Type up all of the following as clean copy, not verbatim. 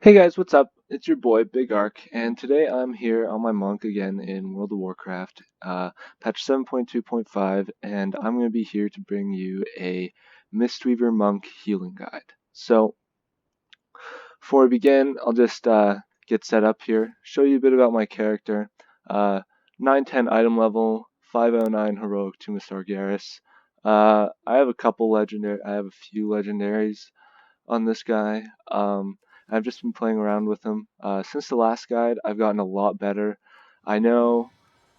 Hey guys, what's up? It's your boy Big Arc, and today I'm here on my monk again in World of Warcraft, patch 7.2.5, and I'm going to be here to bring you a Mistweaver Monk healing guide. So, before we begin, I'll just get set up here, show you a bit about my character. Uh, 910 item level, 509 heroic Tomb of Sargeras. I have a few legendaries on this guy. I've just been playing around with him. Since the last guide, I've gotten a lot better. I know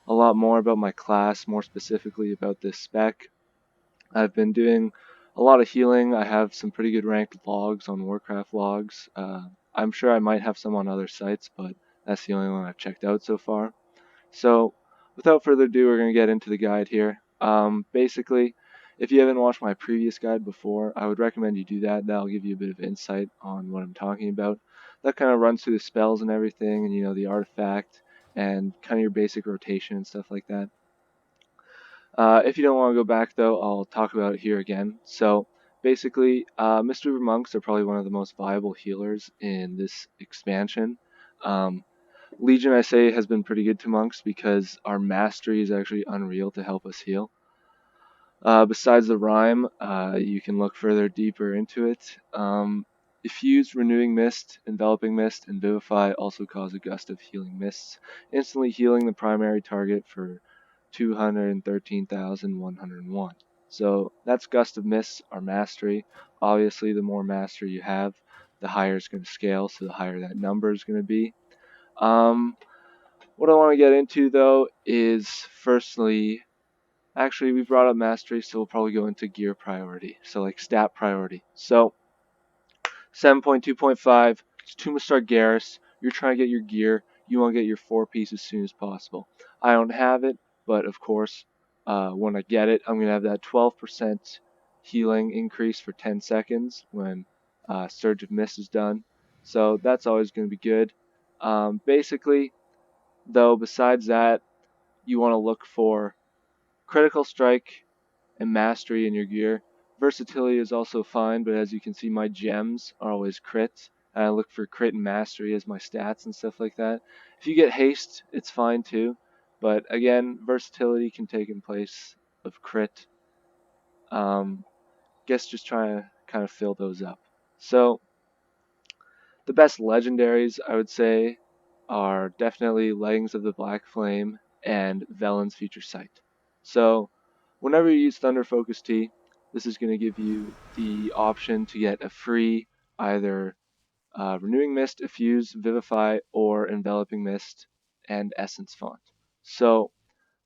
a lot more about my class, more specifically about this spec. I've been doing a lot of healing. I have some pretty good ranked logs on Warcraft logs. I'm sure I might have some on other sites, but that's the only one I've checked out so far. So, without further ado, we're going to get into the guide here. Basically, if you haven't watched my previous guide before, I would recommend you do that. That'll give you a bit of insight on what I'm talking about. That kind of runs through the spells and everything, and the artifact, and kind of your basic rotation and stuff like that. If you don't want to go back, though, I'll talk about it here again. So, basically, Mistweaver Monks are probably one of the most viable healers in this expansion. Um, Legion, I say, has been pretty good to monks because our mastery is actually unreal to help us heal. Besides the rhyme, you can look further deeper into it. Diffuse, Renewing Mist, Enveloping Mist, and Vivify also cause a gust of healing mists, instantly healing the primary target for 213,101. So that's Gust of Mists, our mastery. Obviously, the more mastery you have, the higher it's going to scale, so the higher that number is going to be. Um, what I want to get into though is firstly, actually we brought up mastery, so we'll probably go into gear priority. So like stat priority. So 7.2.5, it's Tomb of Sargeras. You're trying to get your gear. You want to get your 4-piece as soon as possible. I don't have it, but of course, when I get it, I'm going to have that 12% healing increase for 10 seconds when Surge of Mist is done. So that's always going to be good. Basically, though, besides that, you want to look for critical strike and mastery in your gear. Versatility is also fine, but as you can see, my gems are always crit. And I look for crit and mastery as my stats and stuff like that. If you get haste, it's fine too. But again, versatility can take in place of crit. Guess just trying to kind of fill those up. So the best legendaries, I would say, are definitely Leggings of the Black Flame and Velen's Future Sight. So, whenever you use Thunder Focus Tea, this is going to give you the option to get a free either Renewing Mist, Effuse, Vivify, or Enveloping Mist and Essence Font. So,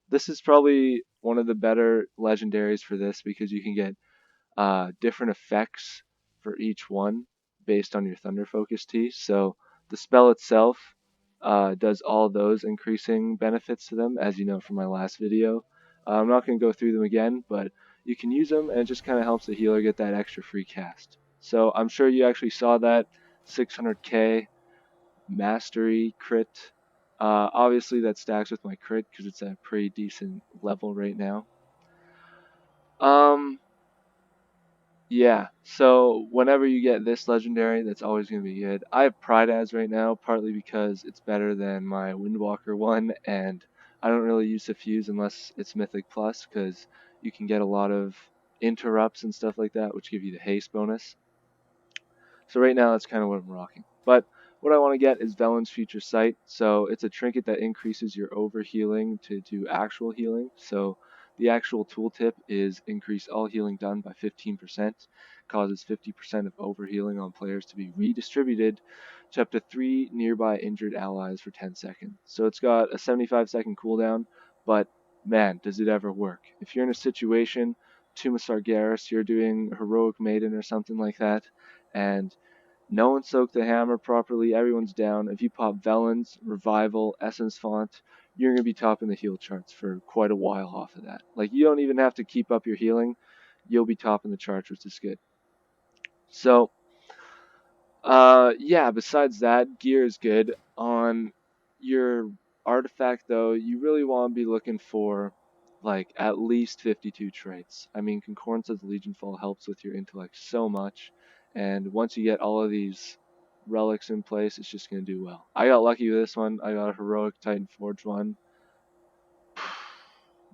this is probably one of the better legendaries for this because you can get different effects for each one based on your Thunder Focus Tea. So the spell itself does all those increasing benefits to them, as you know from my last video. I'm not going to go through them again, but you can use them and it just kind of helps the healer get that extra free cast. So I'm sure you actually saw that 600k mastery crit. Obviously that stacks with my crit because it's at a pretty decent level right now. Um, Yeah, so whenever you get this legendary, that's always going to be good. I have Pride as right now, partly because it's better than my Windwalker one, and I don't really use Diffuse unless it's Mythic Plus, because you can get a lot of interrupts and stuff like that, which give you the haste bonus. So right now, that's kind of what I'm rocking. But what I want to get is Velen's Future Sight. So it's a trinket that increases your overhealing to do actual healing. So the actual tooltip is increase all healing done by 15%, causes 50% of overhealing on players to be redistributed to up to 3 nearby injured allies for 10 seconds. So it's got a 75-second cooldown, but man, does it ever work. If you're in a situation, Tomb of Sargeras, you're doing Heroic Maiden or something like that, and no one soaked the hammer properly, everyone's down. If you pop Velen's, Revival, Essence Font, you're going to be topping the heal charts for quite a while off of that. Like, you don't even have to keep up your healing, you'll be topping the charts, which is good. So, yeah, besides that, gear is good. On your artifact, though, you really want to be looking for, like, at least 52 traits. I mean, Concordance of the Legion Fall helps with your intellect so much, and once you get all of these relics in place, it's just going to do well. I got lucky with this one. I got a heroic Titan Forge one.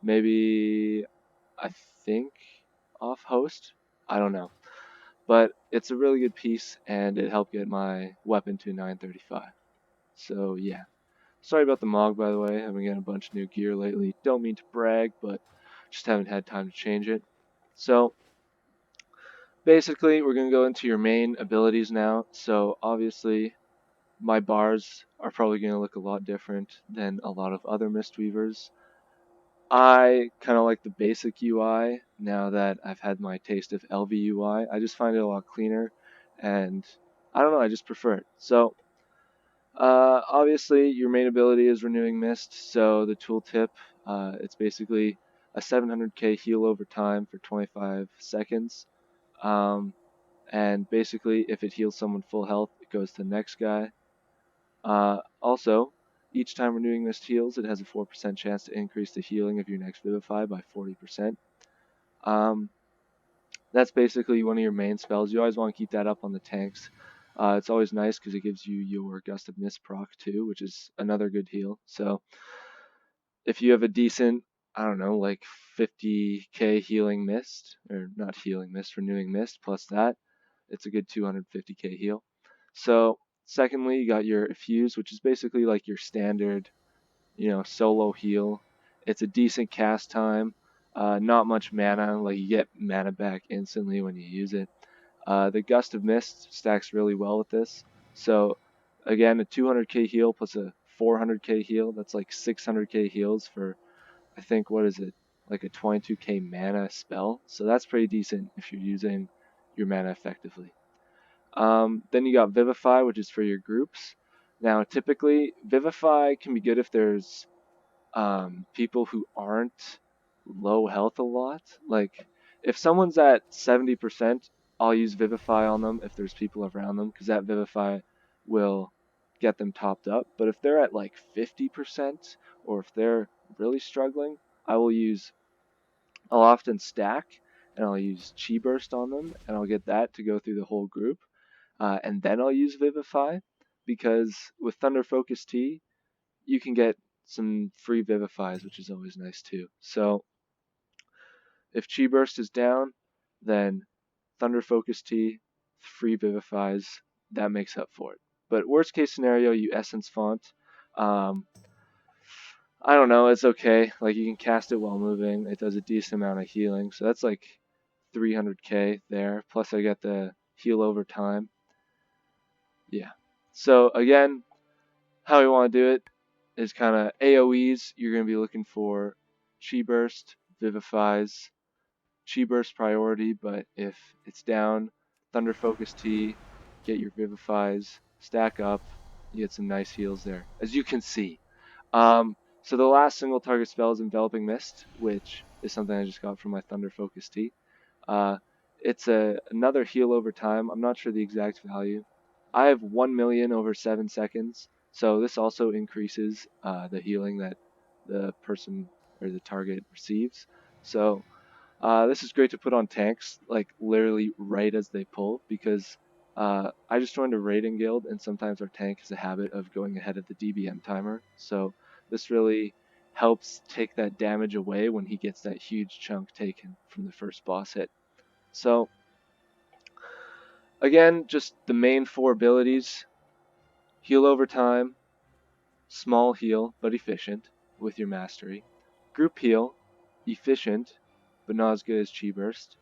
Maybe, I think, off host. I don't know. But it's a really good piece, and it helped get my weapon to 935. So yeah. Sorry about the Mog, by the way. I've been getting a bunch of new gear lately. Don't mean to brag, but just haven't had time to change it. So basically, we're going to go into your main abilities now. So obviously, my bars are probably going to look a lot different than a lot of other Mistweavers. I kind of like the basic UI now that I've had my taste of LV UI. I just find it a lot cleaner, and I don't know, I just prefer it. So obviously, your main ability is Renewing Mist, so the tooltip, it's basically a 700k heal over time for 25 seconds. And basically, if it heals someone full health, it goes to the next guy. Also, each time Renewing Mist heals, it has a 4% chance to increase the healing of your next Vivify by 40%. That's basically one of your main spells. You always want to keep that up on the tanks. It's always nice because it gives you your Gust of Mist proc too, which is another good heal. So if you have a decent, I don't know, like 50k healing mist, or not healing mist, renewing mist, plus that, it's a good 250k heal. So secondly, you got your Effuse, which is basically like your standard, solo heal. It's a decent cast time. Not much mana, like you get mana back instantly when you use it. The Gust of Mist stacks really well with this. So again, a 200k heal plus a 400k heal. That's like 600k heals for, I think, what is it? Like a 22k mana spell. So that's pretty decent if you're using your mana effectively. Then you got Vivify, which is for your groups. Now, typically, Vivify can be good if there's people who aren't low health a lot. Like, if someone's at 70%, I'll use Vivify on them if there's people around them, because that Vivify will get them topped up. But if they're at like 50%, or if they're really struggling, I'll often stack, and I'll use Chi Burst on them, and I'll get that to go through the whole group. And then I'll use Vivify, because with Thunder Focus Tea, you can get some free Vivifies, which is always nice too. So if Chi Burst is down, then Thunder Focus Tea, free Vivifies, that makes up for it. But worst case scenario, you Essence Font. Um, I don't know, it's okay. Like, you can cast it while moving. It does a decent amount of healing, so that's like 300k there. Plus I get the heal over time. Yeah. So again, how you want to do it is kind of AoEs. You're going to be looking for Chi Burst, Vivifies, Chi Burst priority, but if it's down, Thunder Focus Tea, get your Vivifies, stack up, you get some nice heals there, as you can see. So the last single target spell is Enveloping Mist, which is something I just got from my Thunder Focus Tea. It's another heal over time. I'm not sure the exact value. I have 1 million over 7 seconds, so this also increases the healing that the person or the target receives. So this is great to put on tanks, like literally right as they pull, because I just joined a raiding guild, and sometimes our tank has a habit of going ahead of the DBM timer. So this really helps take that damage away when he gets that huge chunk taken from the first boss hit. So again, just the main 4 abilities: heal over time, small heal but efficient with your mastery, group heal, efficient but not as good as Chi Burst,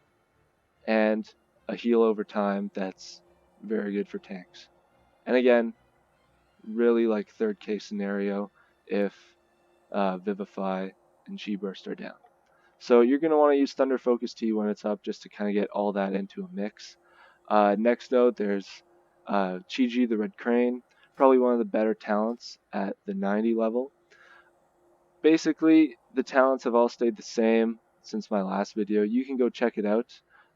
and a heal over time that's very good for tanks. And again, really like third case scenario if Vivify and Chi Burst are down. So you're going to want to use Thunder Focus Tea when it's up, just to kind of get all that into a mix. Next though, there's Chi-Ji the Red Crane, probably one of the better talents at the 90 level. Basically, the talents have all stayed the same since my last video. You can go check it out.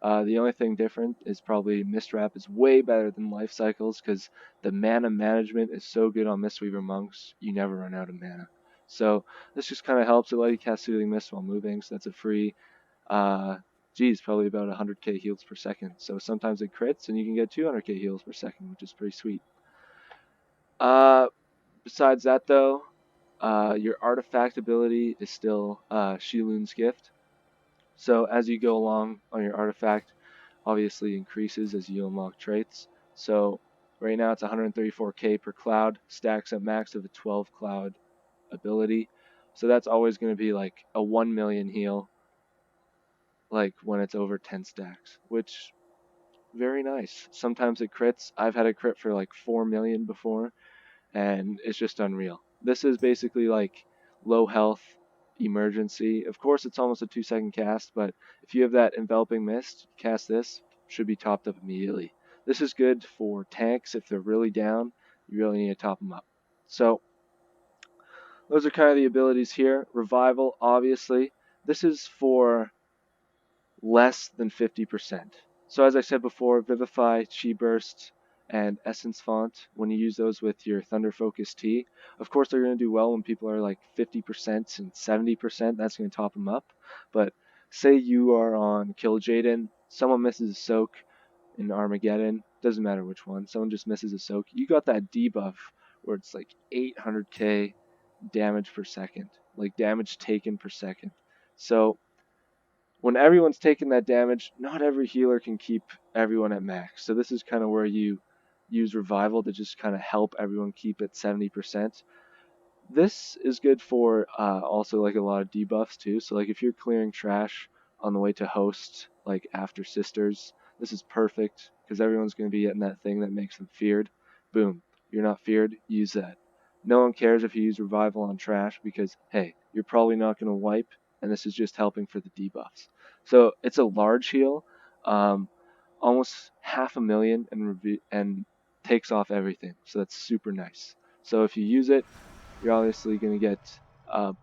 The only thing different is probably Mist Wrap is way better than Life Cycles, because the mana management is so good on Mistweaver Monks, you never run out of mana. So this just kind of helps. It let you cast Soothing Mist while moving, so that's a free, probably about 100k heals per second. So sometimes it crits, and you can get 200k heals per second, which is pretty sweet. Uh, Besides that though, your artifact ability is still Shilun's Gift. So as you go along on your artifact, obviously increases as you unlock traits. So right now it's 134k per cloud, stacks at max of a 12 cloud ability. So that's always going to be like a 1 million heal, like when it's over 10 stacks, which very nice. Sometimes it crits. I've had a crit for like 4 million before, and it's just unreal. This is basically like low health emergency. Of course, it's almost a 2-second cast, but if you have that enveloping mist, cast this, should be topped up immediately. This is good for tanks if they're really down. You really need to top them up. So those are kind of the abilities here. Revival, obviously. This is for less than 50%. So as I said before, Vivify, Chi Burst, and Essence Font, when you use those with your Thunder Focus T, of course they're going to do well when people are like 50% and 70%, that's going to top them up. But say you are on Kill Jaden, someone misses a soak in Armageddon, doesn't matter which one, someone just misses a soak, you got that debuff where it's like 800k damage per second, like damage taken per second. So when everyone's taking that damage, not every healer can keep everyone at max. So this is kind of where you use revival to just kind of help everyone keep at 70%. This is good for also like a lot of debuffs too. So like if you're clearing trash on the way to host, like after sisters, this is perfect because everyone's going to be getting that thing that makes them feared. Boom, you're not feared, use that. No one cares if you use revival on trash because hey, you're probably not going to wipe, and this is just helping for the debuffs. So it's a large heal, um, almost 500,000 and takes off everything. So that's super nice. So if you use it, you're obviously going to get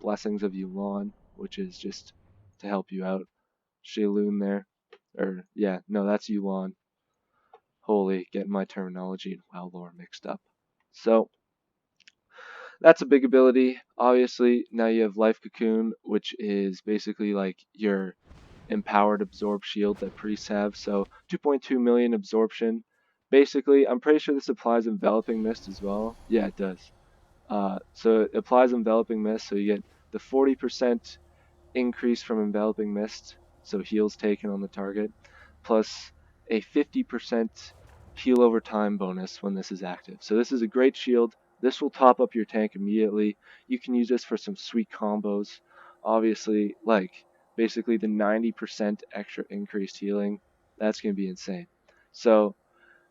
Blessings of Yulon, which is just to help you out. Shaylun there. Or, yeah, no, that's Yulon. Holy, getting my terminology and WoW lore mixed up. So, that's a big ability. Obviously, now you have Life Cocoon, which is basically like your empowered absorb shield that priests have. So 2.2 million absorption. Basically, I'm pretty sure this applies enveloping mist as well. Yeah, it does. So it applies enveloping mist, so you get the 40% increase from enveloping mist, so heals taken on the target, plus a 50% heal over time bonus when this is active. So this is a great shield. This will top up your tank immediately. You can use this for some sweet combos. Obviously, like basically the 90% extra increased healing, that's going to be insane. So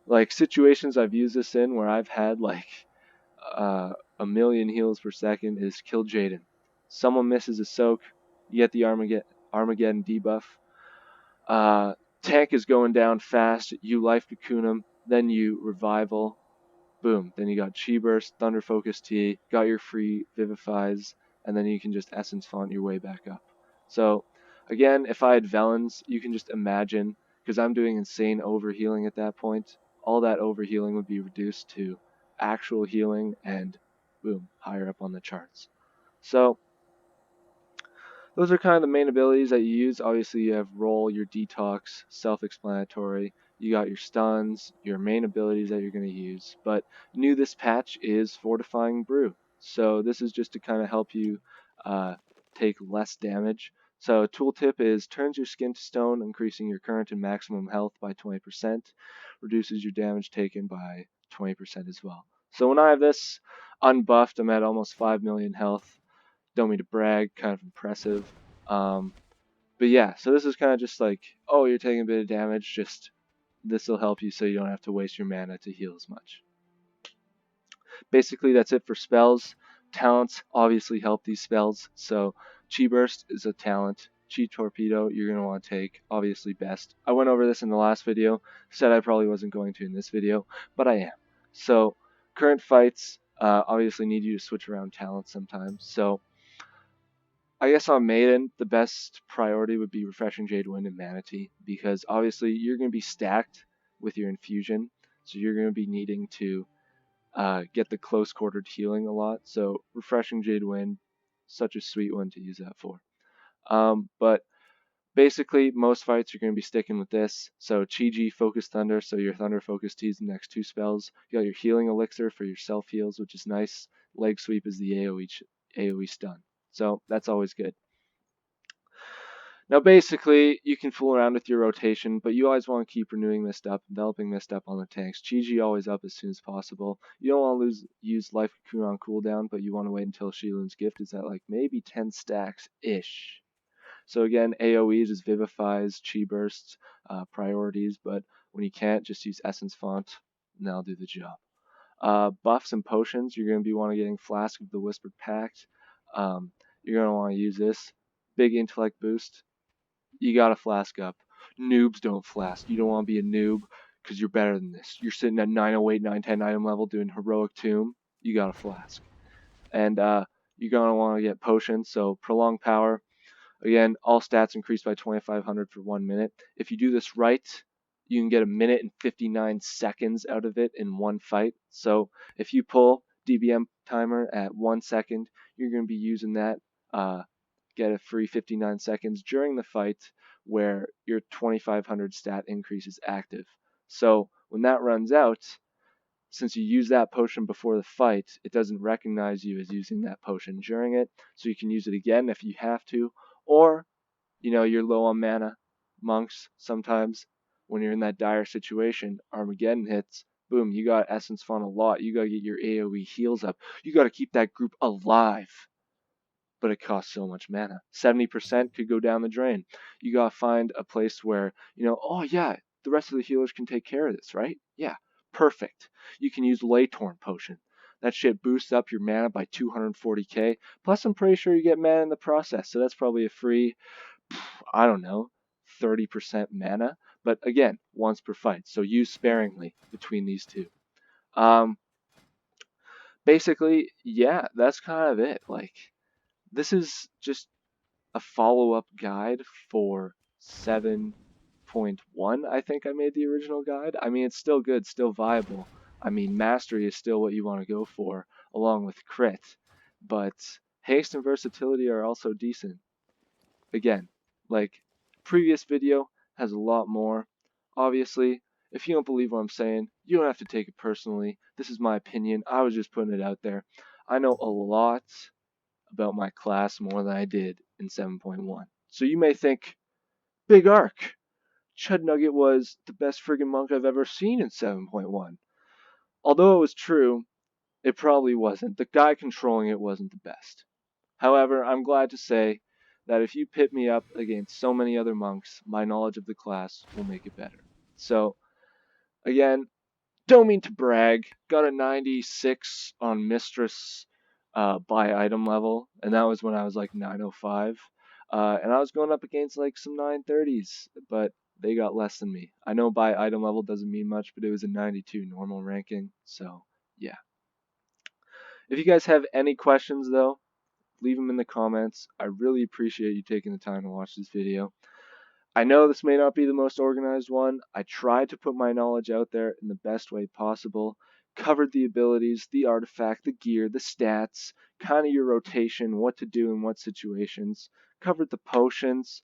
like situations I've used this in where I've had like a million heals per second is Kill Jaden. Someone misses a soak, you get the Armageddon debuff. Uh, Tank is going down fast, you life cocoon him, then you revival, boom. Then you got Chi Burst, Thunder Focus T, got your free Vivifies, and then you can just Essence Font your way back up. So, again, if I had Velens, you can just imagine, because I'm doing insane overhealing at that point, all that overhealing would be reduced to actual healing and boom, higher up on the charts. So, those are kind of the main abilities that you use. Obviously, you have roll, your detox, self-explanatory. You got your stuns, your main abilities that you're going to use. But new this patch is Fortifying Brew. So this is just to kind of help you take less damage. So tooltip is turns your skin to stone, increasing your current and maximum health by 20%, reduces your damage taken by 20% as well. So when I have this unbuffed, I'm at almost 5 million health. Don't mean to brag, kind of impressive. Um, but yeah, so this is kind of just like, oh, you're taking a bit of damage, just this will help you so you don't have to waste your mana to heal as much. Basically, that's it for spells. Talents obviously help these spells. So Chi Burst is a talent. Chi Torpedo you're going to want to take, obviously best. I went over this in the last video, said I probably wasn't going to in this video, but I am. So current fights obviously need you to switch around talents sometimes. So I guess on Maiden, the best priority would be Refreshing Jade Wind and Manatee, because obviously you're going to be stacked with your infusion, so you're going to be needing to get the close quartered healing a lot. So Refreshing Jade Wind, such a sweet one to use that for. But Basically, most fights you're going to be sticking with this. So Chi-Ji, Focus Thunder, so your Thunder Focus T's the next 2 spells. You got your Healing Elixir for your self heals, which is nice. Leg Sweep is the AoE stun. So that's always good. Now basically, you can fool around with your rotation, but you always want to keep renewing Mist Up, developing Mist Up on the tanks. Chi-Ji always up as soon as possible. You don't want to use Life Cocoon on cooldown, but you want to wait until Shilun's Gift is at like maybe 10 stacks-ish. So again, AoE just vivifies, chi bursts, priorities, but when you can't, just use Essence Font, and that'll do the job. Buffs and potions, you're going to be wanting getting Flask of the Whispered Pact. You're going to want to use this. Big intellect boost. You got to flask up. Noobs don't flask. You don't want to be a noob because you're better than this. You're sitting at 908, 910 item level doing heroic tomb. You got to flask. And you're going to want to get potions, so prolonged power. Again, all stats increased by 2,500 for 1 minute. If you do this right, you can get 1 minute and 59 seconds out of it in one fight. So if you pull DBM timer at 1 second, you're going to be using that, get a free 59 seconds during the fight where your 2,500 stat increase is active. So when that runs out, since you use that potion before the fight, it doesn't recognize you as using that potion during it, so you can use it again if you have to, or, you're low on mana. Monks, sometimes, when you're in that dire situation, Armageddon hits, boom, you got Essence Font a lot, you gotta get your AoE heals up, you gotta keep that group alive, but it costs so much mana. 70% could go down the drain. You gotta find a place where, oh yeah, the rest of the healers can take care of this, right? Yeah, perfect. You can use Laytorn Potion. That shit boosts up your mana by 240k. Plus, I'm pretty sure you get mana in the process, so that's probably a free, I don't know, 30% mana. But again, once per fight, so use sparingly between these two. Basically, yeah, that's kind of it. Like, this is just a follow-up guide for 7.1. I think I made the original guide. I mean, it's still good, still viable. I mean, mastery is still what you want to go for, along with crit. But haste and versatility are also decent. Again, like, previous video has a lot more. Obviously, if you don't believe what I'm saying, you don't have to take it personally. This is my opinion. I was just putting it out there. I know a lot about my class more than I did in 7.1. So you may think, Big Arc, Chud Nugget was the best friggin' monk I've ever seen in 7.1. Although it was true, it probably wasn't. The guy controlling it wasn't the best. However, I'm glad to say that if you pit me up against so many other monks, my knowledge of the class will make it better. So, again, don't mean to brag, got a 96 on Mistress by item level, and that was when I was like 905. And I was going up against like some 930s, but they got less than me. I know by item level doesn't mean much, but it was a 92 normal ranking, so yeah. If you guys have any questions though, leave them in the comments. I really appreciate you taking the time to watch this video. I know this may not be the most organized one. I tried to put my knowledge out there in the best way possible. Covered the abilities, the artifact, the gear, the stats, kind of your rotation, what to do in what situations. Covered the potions.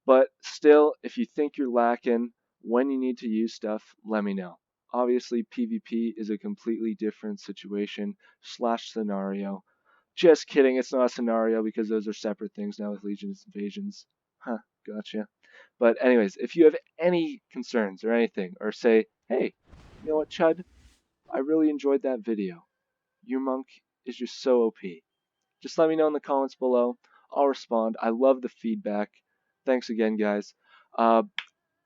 But still, if you think you're lacking when you need to use stuff, let me know. Obviously, PvP is a completely different situation / scenario. Just kidding, it's not a scenario because those are separate things now with Legion's Invasions. Huh, gotcha. But anyways, if you have any concerns or anything, or say, hey, you know what, Chud? I really enjoyed that video. Your monk is just so OP. Just let me know in the comments below. I'll respond. I love the feedback. Thanks again, guys.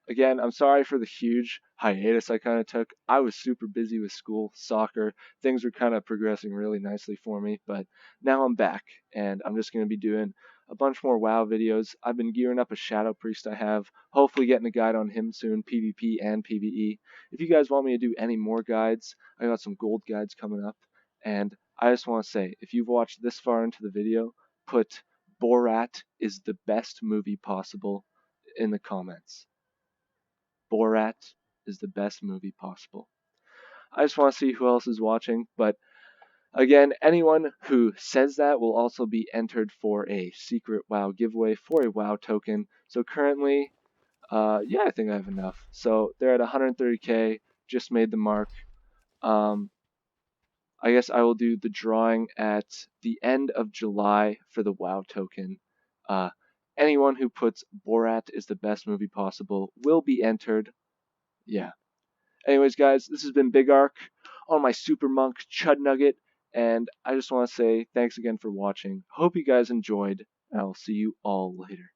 Again, I'm sorry for the huge hiatus I kind of took. I was super busy with school, soccer. Things were kind of progressing really nicely for me, but now I'm back, and I'm just going to be doing a bunch more WoW videos. I've been gearing up a Shadow Priest I have, hopefully getting a guide on him soon, PvP and PvE. If you guys want me to do any more guides, I got some gold guides coming up, and I just want to say, if you've watched this far into the video, put Borat is the best movie possible in the comments. Borat is the best movie possible. I just want to see who else is watching, but Again, anyone who says that will also be entered for a secret WoW giveaway for a WoW token. So currently, yeah, I think I have enough. So they're at 130k, just made the mark. I guess I will do the drawing at the end of July for the WoW token. Uh, anyone who puts Borat is the best movie possible will be entered. Yeah. Anyways, guys, this has been Big Arc on my Super Monk Chud Nugget, and I just want to say thanks again for watching. Hope you guys enjoyed, and I'll see you all later.